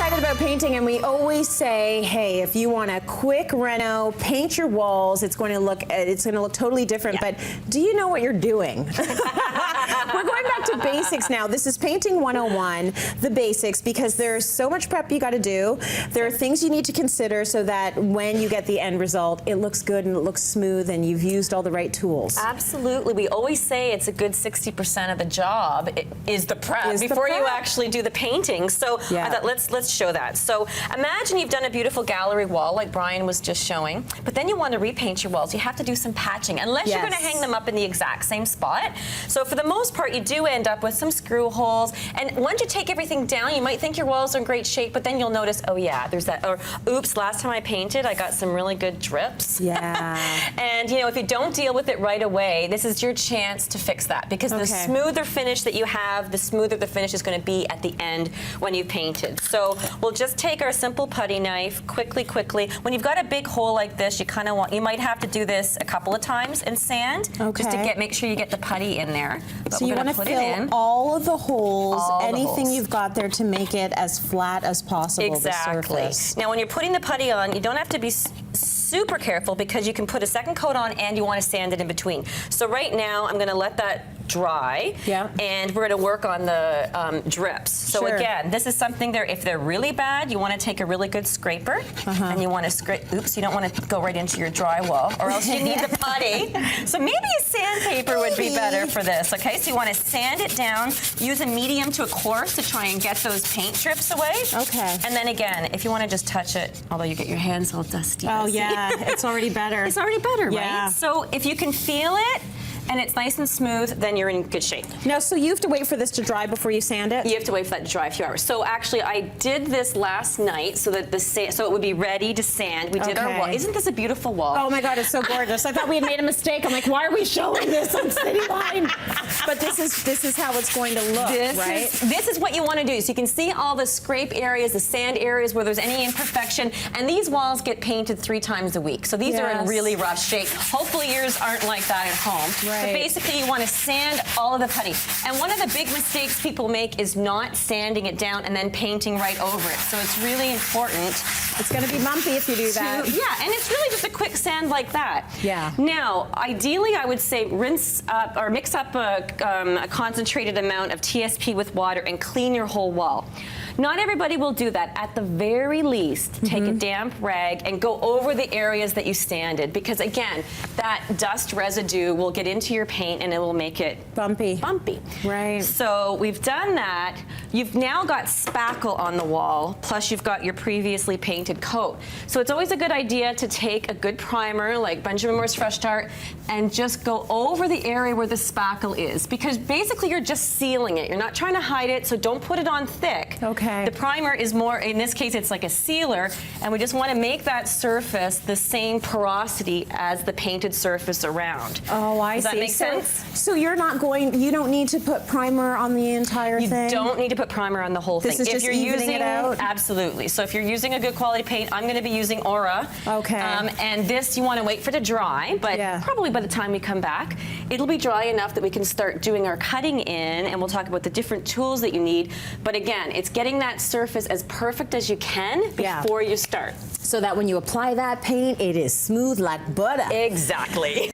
excited about painting, and we always say, hey, if you want a quick reno, paint your walls. It's going to look totally different. Yeah. But do you know what you're doing? We're going back to basics now. This is Painting 101, the basics, because there's so much prep you got to do. There are things you need to consider so that when you get the end result, it looks good and it looks smooth and you've used all the right tools. Absolutely. We always say it's a good 60% of the job is the prep before you actually do the painting. So I thought let's show that. So imagine you've done a beautiful gallery wall like Brian was just showing, but then you want to repaint your walls. You have to do some patching unless you're going to hang them up in the exact same spot. So for the most part, you do end up with some screw holes. And once you take everything down, you might think your walls are in great shape, but then you'll notice, oh yeah, there's that, or oops, last time I painted, I got some really good drips. Yeah. And you know, if you don't deal with it right away, this is your chance to fix that, because the smoother finish that you have, the smoother the finish is going to be at the end when you've painted. So we'll just take our simple putty knife, quickly. When you've got a big hole like this, you might have to do this a couple of times and sand, just to make sure you get the putty in there. But so you want to fill all of the holes, anything you've got there to make it as flat as possible. Exactly. The surface. Now when you're putting the putty on, you don't have to be super careful, because you can put a second coat on and you want to sand it in between. So right now I'm going to let that dry, and we're going to work on the drips. So again, this is something there, if they're really bad, you want to take a really good scraper and you want to scrape, oops, you don't want to go right into your drywall, or else you need the putty. So maybe a sandpaper would be better for this, okay? So you want to sand it down, use a medium to a coarse to try and get those paint drips away. Okay. And then again, if you want to just touch it, although you get your hands all dusty. Oh yeah, it's already better. It's already better, yeah. right? So if you can feel it, and it's nice and smooth, then you're in good shape. Now, so you have to wait for this to dry before you sand it? You have to wait for that to dry a few hours. So actually, I did this last night so that so it would be ready to sand. We did our wall. Isn't this a beautiful wall? Oh my God, it's so gorgeous. I thought we had made a mistake. I'm like, why are we showing this on Cityline? But this is how it's going to look, right? This is what you want to do. So you can see all the scrape areas, the sand areas where there's any imperfection, and these walls get painted 3 times a week. So these are in really rough shape. Hopefully yours aren't like that at home. Right. But basically you want to sand all of the putty. And one of the big mistakes people make is not sanding it down and then painting right over it. So it's really important. It's going to be bumpy if you do that. Yeah, and it's really just a quick sand like that. Yeah. Now, ideally, I would say rinse up or mix up a concentrated amount of TSP with water and clean your whole wall. Not everybody will do that. At the very least, take a damp rag and go over the areas that you sanded, because again, that dust residue will get into your paint and it will make it bumpy. Right. So we've done that. You've now got spackle on the wall, plus you've got your previously painted coat. So it's always a good idea to take a good primer like Benjamin Moore's Fresh Start and just go over the area where the spackle is, because basically you're just sealing it. You're not trying to hide it, so don't put it on thick. Okay. The primer is more, in this case, it's like a sealer, and we just want to make that surface the same porosity as the painted surface around. Oh, I see. Does that make sense? So you don't need to put primer on the entire thing? You don't need to put primer on the whole thing. This is just evening it out? Absolutely. So if you're using a good quality paint, I'm going to be using Aura. Okay. And this, you want to wait for it to dry, but probably by the time we come back, it'll be dry enough that we can start doing our cutting in, and we'll talk about the different tools that you need. But again, it's getting that surface as perfect as you can before you start. So that when you apply that paint, it is smooth like butter. Exactly.